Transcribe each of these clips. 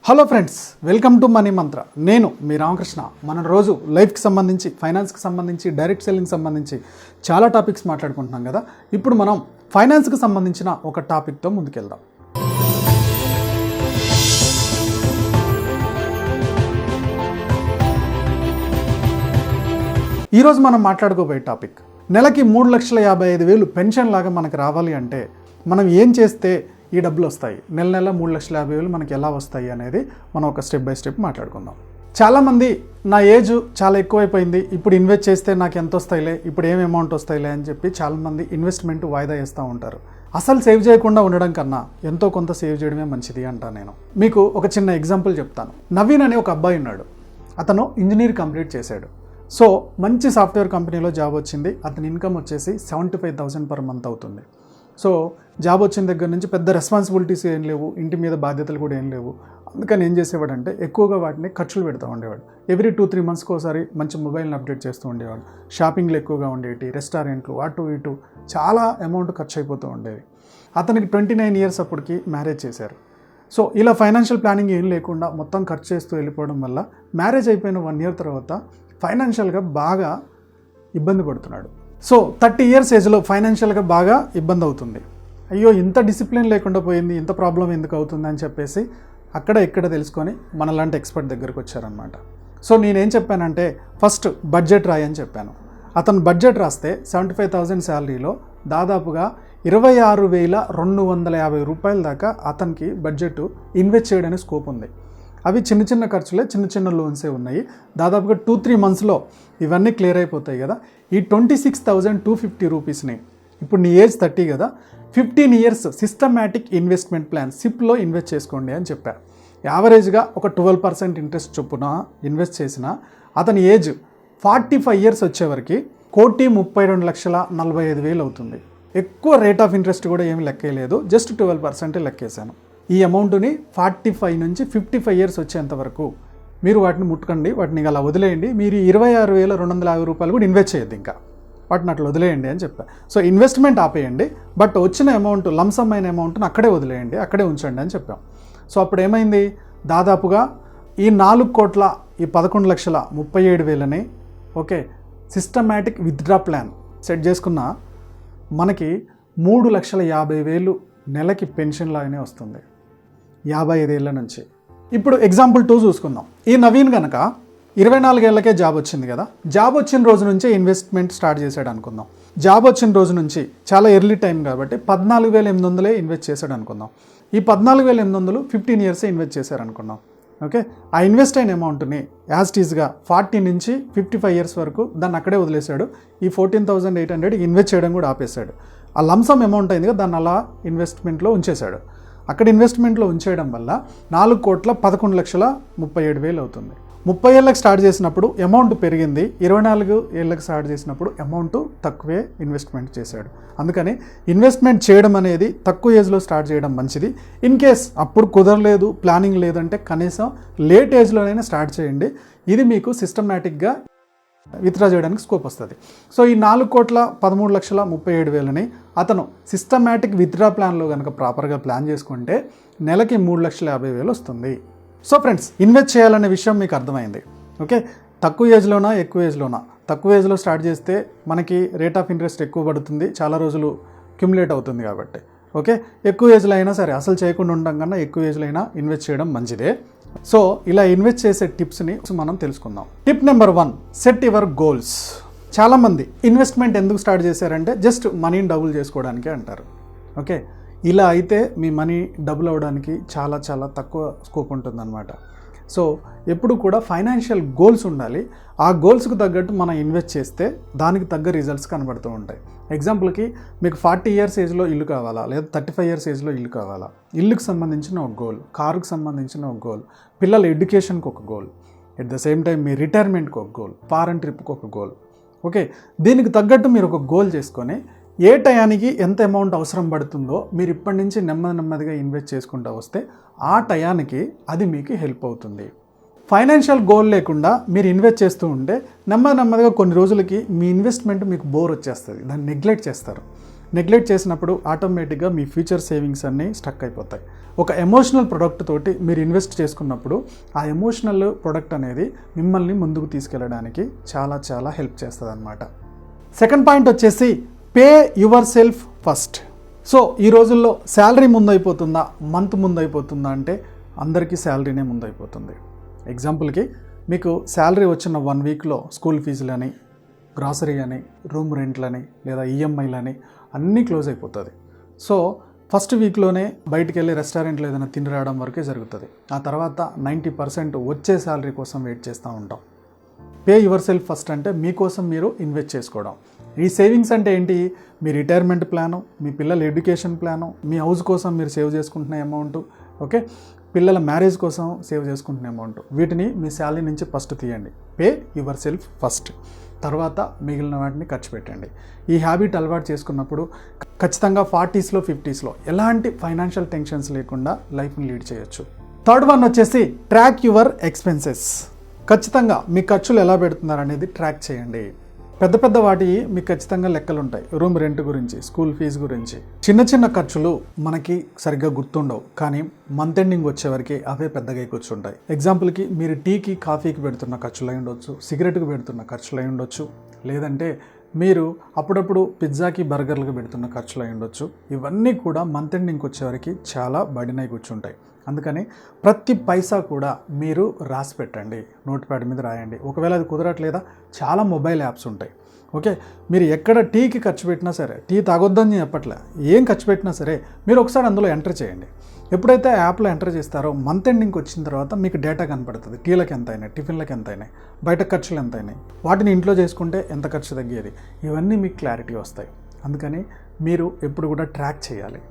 Hello friends, welcome to money మంత్ర. నేను మీ రామకృష్ణ. మనం రోజు లైఫ్కి సంబంధించి, ఫైనాన్స్కి సంబంధించి, డైరెక్ట్ సెల్లింగ్ సంబంధించి చాలా టాపిక్స్ మాట్లాడుకుంటున్నాం కదా. ఇప్పుడు మనం ఫైనాన్స్కి సంబంధించిన ఒక టాపిక్తో ముందుకెళ్దాం. ఈరోజు మనం మాట్లాడుకోబోయే టాపిక్, నెలకి 3,55,000 పెన్షన్ లాగా మనకు రావాలి అంటే మనం ఏం చేస్తే ఈ డబ్బులు వస్తాయి, నెల నెల 3,50,000 మనకి ఎలా వస్తాయి అనేది మనం ఒక స్టెప్ బై స్టెప్ మాట్లాడుకుందాం. చాలామంది నా ఏజ్ చాలా ఎక్కువైపోయింది, ఇప్పుడు ఇన్వెస్ట్ చేస్తే నాకు ఎంత వస్తాయిలే, ఇప్పుడు ఏం అమౌంట్ వస్తాయిలే అని చెప్పి చాలామంది ఇన్వెస్ట్మెంట్ వాయిదా వేస్తూ ఉంటారు. అసలు సేవ్ చేయకుండా ఉండడం కన్నా ఎంతో కొంత సేవ్ చేయడమే మంచిది అంటాను నేను. మీకు ఒక చిన్న ఎగ్జాంపుల్ చెప్తాను. నవీన్ అనే ఒక అబ్బాయి ఉన్నాడు. అతను ఇంజనీర్ కంప్లీట్ చేశాడు. సో మంచి సాఫ్ట్వేర్ కంపెనీలో జాబ్ వచ్చింది. అతని ఇన్కమ్ వచ్చేసి 75,000 పర్ మంత్ అవుతుంది. సో జాబ్ వచ్చిన దగ్గర నుంచి పెద్ద రెస్పాన్సిబిలిటీస్ ఏం లేవు, ఇంటి మీద బాధ్యతలు కూడా ఏం లేవు. అందుకని ఏం చేసేవాడంటే ఎక్కువగా వాటిని ఖర్చులు పెడతా ఉండేవాడు. ఎవ్రీ 2-3 మంత్స్కి ఒకసారి మంచి మొబైల్ని అప్డేట్ చేస్తూ ఉండేవాడు. షాపింగ్లు ఎక్కువగా ఉండేవి, రెస్టారెంట్లు అటు ఇటు చాలా అమౌంట్ ఖర్చు అయిపోతూ ఉండేది. అతనికి 29 ఇయర్స్ అప్పటికి మ్యారేజ్ చేశారు. సో ఇలా ఫైనాన్షియల్ ప్లానింగ్ ఏం లేకుండా మొత్తం ఖర్చు చేస్తూ వెళ్ళిపోవడం వల్ల మ్యారేజ్ అయిపోయిన 1 ఇయర్ తర్వాత ఫైనాన్షియల్గా బాగా ఇబ్బంది పడుతున్నాడు. సో 30 ఇయర్స్ ఏజ్లో ఫైనాన్షియల్గా బాగా ఇబ్బంది అవుతుంది. అయ్యో ఇంత డిసిప్లిన్ లేకుండా పోయింది, ఇంత ప్రాబ్లం ఎందుకు అవుతుంది అని చెప్పేసి అక్కడ ఇక్కడ తెలుసుకొని మనలాంటి ఎక్స్పర్ట్ దగ్గరికి వచ్చారనమాట. సో నేనేం చెప్పానంటే ఫస్ట్ బడ్జెట్ రాయి అని చెప్పాను. అతను బడ్జెట్ రాస్తే 75,000 శాలరీలో దాదాపుగా 26,250 రూపాయల దాకా అతనికి బడ్జెట్ ఇన్వెస్ట్ చేయడానికి స్కోప్ ఉంది. అవి చిన్న చిన్న ఖర్చులే, చిన్న చిన్న లోన్సే ఉన్నాయి. దాదాపుగా 2-3 మంత్స్లో ఇవన్నీ క్లియర్ అయిపోతాయి కదా. ఈ 26,250 రూపీస్ని ఇప్పుడు నీ ఏజ్ 30 కదా, 15 ఇయర్స్ సిస్టమాటిక్ ఇన్వెస్ట్మెంట్ ప్లాన్ సిప్లో ఇన్వెస్ట్ చేసుకోండి అని చెప్పారు. యావరేజ్గా ఒక 12% ఇంట్రెస్ట్ చొప్పున ఇన్వెస్ట్ చేసిన అతని ఏజ్ 45 ఇయర్స్ వచ్చేవరకు 1,32,45,000 అవుతుంది. ఎక్కువ రేట్ ఆఫ్ ఇంట్రెస్ట్ కూడా ఏమి లెక్కేయలేదు, జస్ట్ 12% లెక్కేశాను. ఈ అమౌంట్ని 45 నుంచి 55 ఇయర్స్ వచ్చేంత వరకు మీరు వాటిని ముట్టుకండి, వాటిని అలా వదిలేయండి. మీరు 26,250 రూపాయలు కూడా ఇన్వెస్ట్ చేయొద్దు, ఇంకా వాటిని అట్లా వదిలేయండి అని చెప్పాను. సో ఇన్వెస్ట్మెంట్ ఆపేయండి, బట్ వచ్చిన అమౌంట్, లంసమ్ అయిన అమౌంట్ని అక్కడే వదిలేయండి, అక్కడే ఉంచండి అని చెప్పాం. సో అప్పుడు ఏమైంది, దాదాపుగా ఈ 4,11,37,000 okay systematic withdraw plan set చేసుకున్న మనకి 3,50,000 నెలకి పెన్షన్ లాగానే వస్తుంది 55 ఏళ్ళ నుంచి. ఇప్పుడు ఎగ్జాంపుల్ 2 చూసుకుందాం. ఈ నవీన్ కనుక 24 ఏళ్ళకే జాబ్ వచ్చింది కదా, జాబ్ వచ్చిన రోజు నుంచే ఇన్వెస్ట్మెంట్ స్టార్ట్ చేశాడు అనుకుందాం. జాబ్ వచ్చిన రోజు నుంచి చాలా ఎర్లీ టైం కాబట్టి 14,800 ఇన్వెస్ట్ చేశాడు అనుకుందాం. ఈ 14,800 15 ఇయర్సే ఇన్వెస్ట్ చేశారు అనుకుందాం. ఓకే, ఆ ఇన్వెస్ట్ అయిన అమౌంట్ని యాజ్ టీజ్గా 40 నుంచి 55 ఇయర్స్ వరకు దాన్ని అక్కడే వదిలేశాడు. ఈ 14,800 ఇన్వెస్ట్ చేయడం కూడా ఆపేశాడు. ఆ లంసమ్ అమౌంట్ అయింది కదా, దాన్ని అలా ఇన్వెస్ట్మెంట్లో ఉంచేశాడు. అక్కడ ఇన్వెస్ట్మెంట్లో ఉంచేయడం వల్ల 4,11,37,000 అవుతుంది. 30 ఏళ్ళకి స్టార్ట్ చేసినప్పుడు అమౌంట్ పెరిగింది, 24 ఏళ్ళకి స్టార్ట్ చేసినప్పుడు అమౌంట్ తక్కువే ఇన్వెస్ట్మెంట్ చేశాడు. అందుకని ఇన్వెస్ట్మెంట్ చేయడం అనేది తక్కువ ఏజ్లో స్టార్ట్ చేయడం మంచిది. ఇన్ కేస్ అప్పుడు కుదరలేదు, ప్లానింగ్ లేదంటే కనీసం లేట్ ఏజ్లోనైనా స్టార్ట్ చేయండి. ఇది మీకు సిస్టమేటిక్గా విత్డ్రా చేయడానికి స్కోప్ వస్తుంది. సో ఈ 4,13,37,000 అతను సిస్టమాటిక్ విత్డ్రా ప్లాన్లో కనుక ప్రాపర్గా ప్లాన్ చేసుకుంటే నెలకి 3,50,000 వస్తుంది. సో ఫ్రెండ్స్, ఇన్వెస్ట్ చేయాలనే విషయం మీకు అర్థమైంది. ఓకే, తక్కువ ఏజ్లోనా ఎక్కువ ఏజ్లోనా? తక్కువ ఏజ్లో స్టార్ట్ చేస్తే మనకి రేట్ ఆఫ్ ఇంట్రెస్ట్ ఎక్కువ పడుతుంది, చాలా రోజులు క్యుములేట్ అవుతుంది కాబట్టి. ఓకే, ఎక్కువ ఏజ్లో అయినా సరే, అసలు చేయకుండా ఉండడం కన్నా ఎక్కువ ఏజ్లో అయినా ఇన్వెస్ట్ చేయడం మంచిదే. సో ఇలా ఇన్వెస్ట్ చేసే టిప్స్ని మనం తెలుసుకుందాం. Tip number 1, set your goals. చాలామంది ఇన్వెస్ట్మెంట్ ఎందుకు స్టార్ట్ చేశారంటే జస్ట్ మనీని డబుల్ చేసుకోవడానికి అంటారు. ఓకే, ఇలా అయితే మీ మనీ డబుల్ అవ్వడానికి చాలా చాలా తక్కువ స్కోప్ ఉంటుందన్నమాట. సో ఎప్పుడు కూడా ఫైనాన్షియల్ గోల్స్ ఉండాలి. ఆ గోల్స్కి తగ్గట్టు మనం ఇన్వెస్ట్ చేస్తే దానికి తగ్గ రిజల్ట్స్ కనబడుతూ ఉంటాయి. ఎగ్జాంపుల్కి మీకు 40 ఇయర్స్ ఏజ్లో ఇల్లు కావాలా, లేదా 35 ఇయర్స్ ఏజ్లో ఇల్లు కావాలా? ఇల్లుకి సంబంధించిన ఒక గోల్, కారుకు సంబంధించిన ఒక గోల్, పిల్లల ఎడ్యుకేషన్కి ఒక goal, at the same time మీ రిటైర్మెంట్కి ఒక గోల్, ఫారెన్ ట్రిప్కి ఒక గోల్. ఓకే, దీనికి తగ్గట్టు మీరు ఒక గోల్ చేసుకొని ఏ టయానికి ఎంత అమౌంట్ అవసరం పడుతుందో మీరు ఇప్పటి నుంచి నెమ్మదిగా ఇన్వెస్ట్ చేసుకుంటూ వస్తే ఆ టయానికి అది మీకు హెల్ప్ అవుతుంది. ఫైనాన్షియల్ గోల్ లేకుండా మీరు ఇన్వెస్ట్ చేస్తూ ఉంటే నెమ్మదిగా కొన్ని రోజులకి మీ ఇన్వెస్ట్మెంట్ మీకు బోర్ వచ్చేస్తుంది, దాన్ని నెగ్లెక్ట్ చేస్తారు. నెగ్లెక్ట్ చేసినప్పుడు ఆటోమేటిక్గా మీ ఫ్యూచర్ సేవింగ్స్ అన్నీ స్టక్ అయిపోతాయి. ఒక ఎమోషనల్ ప్రొడక్ట్ తోటి మీరు ఇన్వెస్ట్ చేసుకున్నప్పుడు ఆ ఎమోషనల్ ప్రొడక్ట్ అనేది మిమ్మల్ని ముందుకు తీసుకెళ్ళడానికి చాలా చాలా హెల్ప్ చేస్తుంది అన్నమాట. సెకండ్ పాయింట్ వచ్చేసి pay your self first. So ఈ రోజుల్లో శాలరీ ముందైపోతుందా, మంత్ ముందైపోతుందా అంటే అందరికీ శాలరీనే ముందైపోతుంది. ఎగ్జాంపుల్కి మీకు శాలరీ వచ్చిన 1 వీక్లో స్కూల్ ఫీజులని, గ్రాసరీ అని, రూమ్ రెంట్లని లేదా ఈఎంఐలని అన్నీ క్లోజ్ అయిపోతుంది. సో ఫస్ట్ వీక్లోనే బయటికి వెళ్ళి రెస్టారెంట్లో ఏదైనా తిని రావడం వరకే జరుగుతుంది. ఆ తర్వాత 90% వచ్చే శాలరీ కోసం వెయిట్ చేస్తూ ఉంటాం. పే యువర్ సెల్ఫ్ ఫస్ట్ అంటే మీకోసం మీరు ఇన్వెస్ట్ చేసుకోవడం. ఈ సేవింగ్స్ అంటే ఏంటి? మీ రిటైర్మెంట్ ప్లాను, మీ పిల్లల ఎడ్యుకేషన్ ప్లాను, మీ హౌస్ కోసం మీరు సేవ్ చేసుకుంటున్న అమౌంట్, ఓకే, పిల్లల మ్యారేజ్ కోసం సేవ్ చేసుకుంటున్న అమౌంట్, వీటిని మీ శాలరీ నుంచి ఫస్ట్ తీయండి. Pay your self first. తర్వాత మిగిలిన వాటిని ఖర్చు పెట్టండి. ఈ హ్యాబిట్ అలవాటు చేసుకున్నప్పుడు ఖచ్చితంగా 40స్లో 50స్లో ఎలాంటి ఫైనాన్షియల్ టెన్షన్స్ లేకుండా లైఫ్ని లీడ్ చేయొచ్చు. థర్డ్ వన్ వచ్చేసి ట్రాక్ యువర్ ఎక్స్పెన్సెస్. ఖచ్చితంగా మీ ఖర్చులు ఎలా పెడుతున్నారు అనేది ట్రాక్ చేయండి. పెద్ద పెద్ద వాటి మీకు ఖచ్చితంగా లెక్కలు ఉంటాయి. రూమ్ రెంట్ గురించి, స్కూల్ ఫీజు గురించి. చిన్న చిన్న ఖర్చులు మనకి సరిగ్గా గుర్తుండవు, కానీ మంత్ ఎండింగ్ వచ్చేవరకు అవే పెద్దగా కూర్చుంటాయి. ఎగ్జాంపుల్కి మీరు టీకి, కాఫీకి పెడుతున్న ఖర్చులు అయి ఉండొచ్చు, సిగరెట్కి పెడుతున్న ఖర్చులు అయి ఉండొచ్చు, లేదంటే మీరు అప్పుడప్పుడు పిజ్జాకి, బర్గర్లకు పెడుతున్న ఖర్చులు అయి ఉండొచ్చు. ఇవన్నీ కూడా మంత్ ఎండింగ్కి వచ్చేవరకు చాలా బడినై కూర్చుంటాయి. అందుకని ప్రతి పైసా కూడా మీరు రాసి పెట్టండి, నోట్ ప్యాడ్ మీద రాయండి. ఒకవేళ అది కుదరట్లేదా చాలా మొబైల్ యాప్స్ ఉంటాయి. ఓకే, మీరు ఎక్కడ టీకి ఖర్చు పెట్టినా సరే, టీ తాగొద్దని చెప్పట్లే, ఏం ఖర్చు పెట్టినా సరే మీరు ఒకసారి అందులో ఎంటర్ చేయండి. ఎప్పుడైతే యాప్లో ఎంటర్ చేస్తారో మంత్ ఎండింగ్కి వచ్చిన తర్వాత మీకు డేటా కనపడుతుంది. టీలకు ఎంత అయినాయి, టిఫిన్లకు ఎంత అయినాయి, బయట ఖర్చులు ఎంత అయినాయి, వాటిని ఇంట్లో చేసుకుంటే ఎంత ఖర్చు తగ్గేది, ఇవన్నీ మీకు క్లారిటీ వస్తాయి. అందుకని మీరు ఎప్పుడు కూడా ట్రాక్ చేయాలి.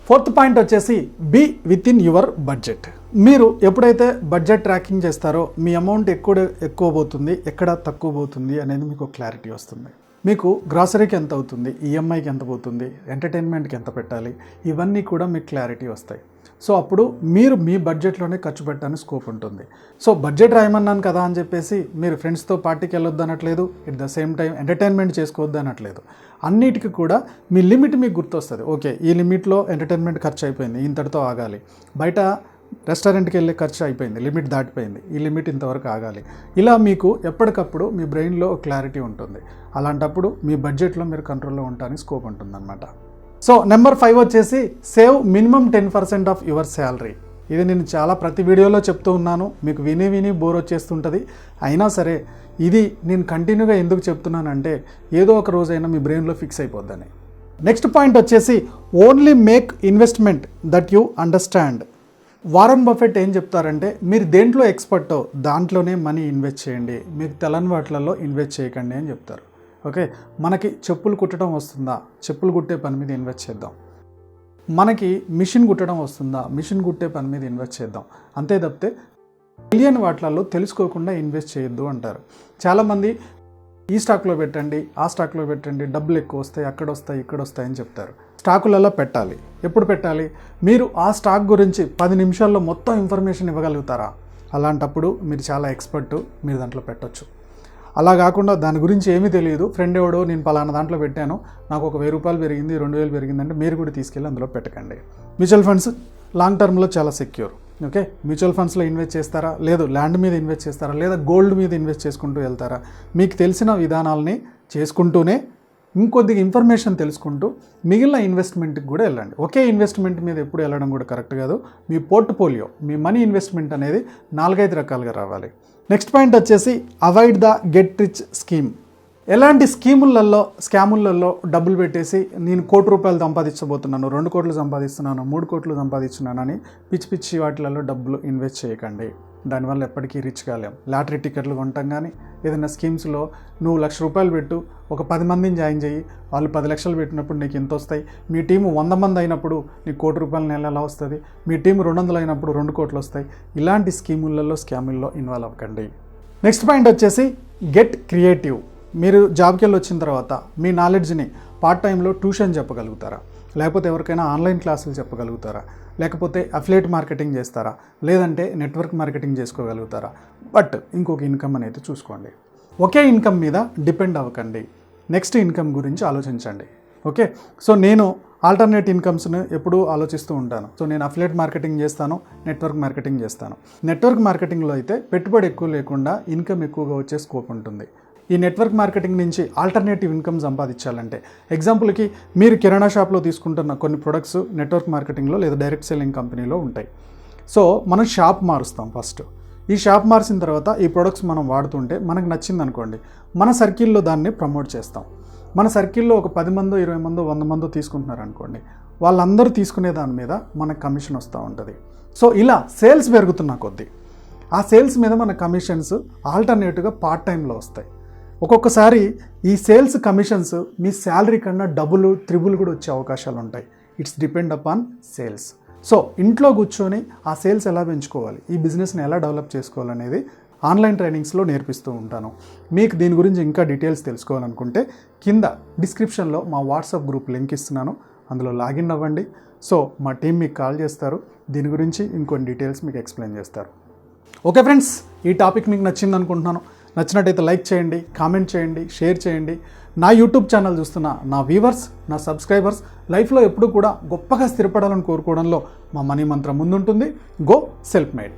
ఫోర్త్ పాయింట్ వచ్చేసి be within your budget. మీరు ఎప్పుడైతే బడ్జెట్ ట్రాకింగ్ చేస్తారో మీ అమౌంట్ ఎక్కువ పోతుంది, ఎక్కడ తక్కువ పోతుంది అనేది మీకు క్లారిటీ వస్తుంది. మీకు గ్రాసరీకి ఎంత అవుతుంది, ఈఎంఐకి ఎంత పోతుంది, ఎంటర్టైన్మెంట్కి ఎంత పెట్టాలి, ఇవన్నీ కూడా మీకు క్లారిటీ వస్తాయి. సో అప్పుడు మీరు మీ బడ్జెట్లోనే ఖర్చు పెట్టడానికి స్కోప్ ఉంటుంది. సో బడ్జెట్ రాయమన్నాను కదా అని చెప్పేసి మీరు ఫ్రెండ్స్తో పార్టీకి వెళ్ళొద్దు అనట్లేదు, at the same time entertainment చేసుకోవద్దు అనట్లేదు. అన్నిటికీ కూడా మీ లిమిట్ మీకు గుర్తొస్తుంది. ఓకే, ఈ లిమిట్లో ఎంటర్టైన్మెంట్ ఖర్చు అయిపోయింది, ఇంతటితో ఆగాలి. బయట రెస్టారెంట్కి వెళ్ళే ఖర్చు అయిపోయింది, లిమిట్ దాటిపోయింది, ఈ లిమిట్ ఇంతవరకు ఆగాలి. ఇలా మీకు ఎప్పటికప్పుడు మీ బ్రెయిన్లో క్లారిటీ ఉంటుంది. అలాంటప్పుడు మీ బడ్జెట్లో మీరు కంట్రోల్లో ఉండడానికి స్కోప్ ఉంటుందన్నమాట. సో నెంబర్ 5 వచ్చేసి save minimum 10% of your salary. ఇది నేను చాలా ప్రతి వీడియోలో చెప్తూ ఉన్నాను, మీకు విని బోర్ వచ్చేస్తుంటుంది. అయినా సరే ఇది నేను కంటిన్యూగా ఎందుకు చెప్తున్నానంటే ఏదో ఒక రోజైనా మీ బ్రెయిన్లో ఫిక్స్ అయిపోద్దని. నెక్స్ట్ పాయింట్ వచ్చేసి only make investment that you understand. Warren Buffett ఏం చెప్తారంటే మీరు దేంట్లో ఎక్స్పర్టో దాంట్లోనే మనీ ఇన్వెస్ట్ చేయండి, మీకు తెలని వాటిలలో ఇన్వెస్ట్ చేయకండి అని చెప్తారు. ఓకే, మనకి చెప్పులు కుట్టడం వస్తుందా, చెప్పులు కుట్టే పని మీద ఇన్వెస్ట్ చేద్దాం. మనకి మిషన్ కుట్టడం వస్తుందా, మిషన్ కుట్టే పని మీద ఇన్వెస్ట్ చేద్దాం. అంతే తప్పితే తెలియని వాటిలలో తెలుసుకోకుండా ఇన్వెస్ట్ చేయొద్దు అంటారు. చాలామంది ఈ స్టాక్లో పెట్టండి, ఆ స్టాక్లో పెట్టండి, డబ్బులు ఎక్కువ వస్తాయి, అక్కడ వస్తాయి, ఇక్కడ వస్తాయి అని చెప్తారు. స్టాకులలో పెట్టాలి. ఎప్పుడు పెట్టాలి? మీరు ఆ స్టాక్ గురించి 10 నిమిషాల్లో మొత్తం ఇన్ఫర్మేషన్ ఇవ్వగలుగుతారా? అలాంటప్పుడు మీరు చాలా ఎక్స్పర్టు, మీరు దాంట్లో పెట్టొచ్చు. అలా కాకుండా దాని గురించి ఏమీ తెలియదు, ఫ్రెండ్ ఎవడో నేను పలానా దాంట్లో పెట్టాను, నాకు ఒక 1000 రూపాయలు పెరిగింది, 2000 పెరిగిందంటే మీరు కూడా తీసుకెళ్ళి అందులో పెట్టకండి. మ్యూచువల్ ఫండ్స్ లాంగ్ టర్మ్లో చాలా సెక్యూర్. ఓకే, మ్యూచువల్ ఫండ్స్లో ఇన్వెస్ట్ చేస్తారా, లేదు ల్యాండ్ మీద ఇన్వెస్ట్ చేస్తారా, లేదా గోల్డ్ మీద ఇన్వెస్ట్ చేసుకుంటూ వెళ్తారా, మీకు తెలిసిన విధానాలని చేసుకుంటూనే ఇంకొద్దిగా ఇన్ఫర్మేషన్ తెలుసుకుంటూ మిగిలిన ఇన్వెస్ట్మెంట్కి కూడా వెళ్ళండి. ఒకే ఇన్వెస్ట్మెంట్ మీద ఎప్పుడు వెళ్ళడం కూడా కరెక్ట్ కాదు. మీ పోర్ట్ఫోలియో, మీ మనీ ఇన్వెస్ట్మెంట్ అనేది 4-5 రకాలుగా రావాలి. నెక్స్ట్ పాయింట్ వచ్చేసి avoid the get rich scheme. ఎలాంటి స్కాములలో డబ్బులు పెట్టేసి నేను 1 కోటి రూపాయలు సంపాదించబోతున్నాను, 2 కోట్లు సంపాదిస్తున్నాను, 3 కోట్లు సంపాదిస్తున్నాను అని పిచ్చి వాటిలలో డబ్బులు ఇన్వెస్ట్ చేయకండి. దానివల్ల ఎప్పటికీ రిచ్ కాలేం. లాటరీ టికెట్లు కొంటాం కానీ ఏదైనా స్కీమ్స్లో నువ్వు 1,00,000 రూపాయలు పెట్టు, ఒక 10 మందిని జాయిన్ చేయి, వాళ్ళు 10 లక్షలు పెట్టినప్పుడు నీకు ఎంత వస్తాయి, మీ టీము 100 మంది అయినప్పుడు నీకు 1 కోటి రూపాయల నెల ఎలా వస్తుంది, మీ టీం 200 అయినప్పుడు 2 కోట్లు వస్తాయి. ఇలాంటి స్కాముల్లో ఇన్వాల్వ్ అవ్వకండి. నెక్స్ట్ పాయింట్ వచ్చేసి గెట్ క్రియేటివ్. మీరు జాబ్కి వెళ్ళి వచ్చిన తర్వాత మీ నాలెడ్జ్ని పార్ట్ టైంలో ట్యూషన్ చెప్పగలుగుతారా, లేకపోతే ఎవరికైనా ఆన్లైన్ క్లాసులు చెప్పగలుగుతారా, లేకపోతే అఫిలియేట్ మార్కెటింగ్ చేస్తారా, లేదంటే నెట్వర్క్ మార్కెటింగ్ చేసుకోగలుగుతారా. బట్ ఇంకొక ఇన్కమ్ అనేది చూసుకోండి. ఒకే ఇన్కమ్ మీద డిపెండ్ అవ్వకండి. నెక్స్ట్ ఇన్కమ్ గురించి ఆలోచించండి. ఓకే, సో నేను ఆల్టర్నేట్ ఇన్కమ్స్ని ఎప్పుడూ ఆలోచిస్తూ ఉంటాను. సో నేను అఫిలియేట్ మార్కెటింగ్ చేస్తాను, నెట్వర్క్ మార్కెటింగ్ చేస్తాను. నెట్వర్క్ మార్కెటింగ్లో అయితే పెట్టుబడి ఎక్కువ లేకుండా ఇన్కమ్ ఎక్కువగా వచ్చే స్కోప్ ఉంటుంది. ఈ నెట్వర్క్ మార్కెటింగ్ నుంచి ఆల్టర్నేటివ్ ఇన్కమ్ సంపాదించాలంటే, ఎగ్జాంపుల్కి మీరు కిరాణా షాప్లో తీసుకుంటున్న కొన్ని ప్రొడక్ట్స్ నెట్వర్క్ మార్కెటింగ్లో లేదా డైరెక్ట్ సెల్లింగ్ కంపెనీలో ఉంటాయి. సో మనం షాప్ మారుస్తాం ఫస్ట్. ఈ షాప్ మార్చిన తర్వాత ఈ ప్రొడక్ట్స్ మనం వాడుతుంటే మనకు నచ్చింది అనుకోండి, మన సర్కిల్లో దాన్ని ప్రమోట్ చేస్తాం. మన సర్కిల్లో ఒక 10 మందో 20 మందో 100 మందో తీసుకుంటున్నారు అనుకోండి, వాళ్ళందరూ తీసుకునే దాని మీద మనకు కమిషన్ వస్తూ ఉంటుంది. సో ఇలా సేల్స్ పెరుగుతున్న కొద్దీ ఆ సేల్స్ మీద మన కమిషన్స్ ఆల్టర్నేటివ్గా పార్ట్ టైంలో వస్తాయి. ఒక్కొక్కసారి ఈ సేల్స్ కమిషన్స్ మీ శాలరీ కన్నా డబుల్, త్రిబుల్ కూడా వచ్చే అవకాశాలు ఉంటాయి. It's depend upon sales. So ఇంట్లో కూర్చొని ఆ సేల్స్ ఎలా పెంచుకోవాలి, ఈ బిజినెస్ని ఎలా డెవలప్ చేసుకోవాలనేది ఆన్లైన్ ట్రైనింగ్స్లో నేర్పిస్తూ ఉంటాను. మీకు దీని గురించి ఇంకా డీటెయిల్స్ తెలుసుకోవాలనుకుంటే కింద డిస్క్రిప్షన్లో మా వాట్సాప్ గ్రూప్ లింక్ ఇస్తున్నాను, అందులో లాగిన్ అవ్వండి. సో మా టీం మీకు కాల్ చేస్తారు, దీని గురించి ఇంకొన్ని డీటెయిల్స్ మీకు ఎక్స్ప్లెయిన్ చేస్తారు. ఓకే ఫ్రెండ్స్, ఈ టాపిక్ మీకు నచ్చింది అనుకుంటున్నాను. నచ్చినట్టయితే లైక్ చేయండి, కామెంట్ చేయండి, షేర్ చేయండి. నా యూట్యూబ్ ఛానల్ చూస్తున్న నా వ్యూవర్స్, నా సబ్స్క్రైబర్స్ లైఫ్లో ఎప్పుడూ కూడా గొప్పగా స్థిరపడాలని కోరుకోవడంలో మా మనీ మంత్రం ముందుంటుంది. Go self made.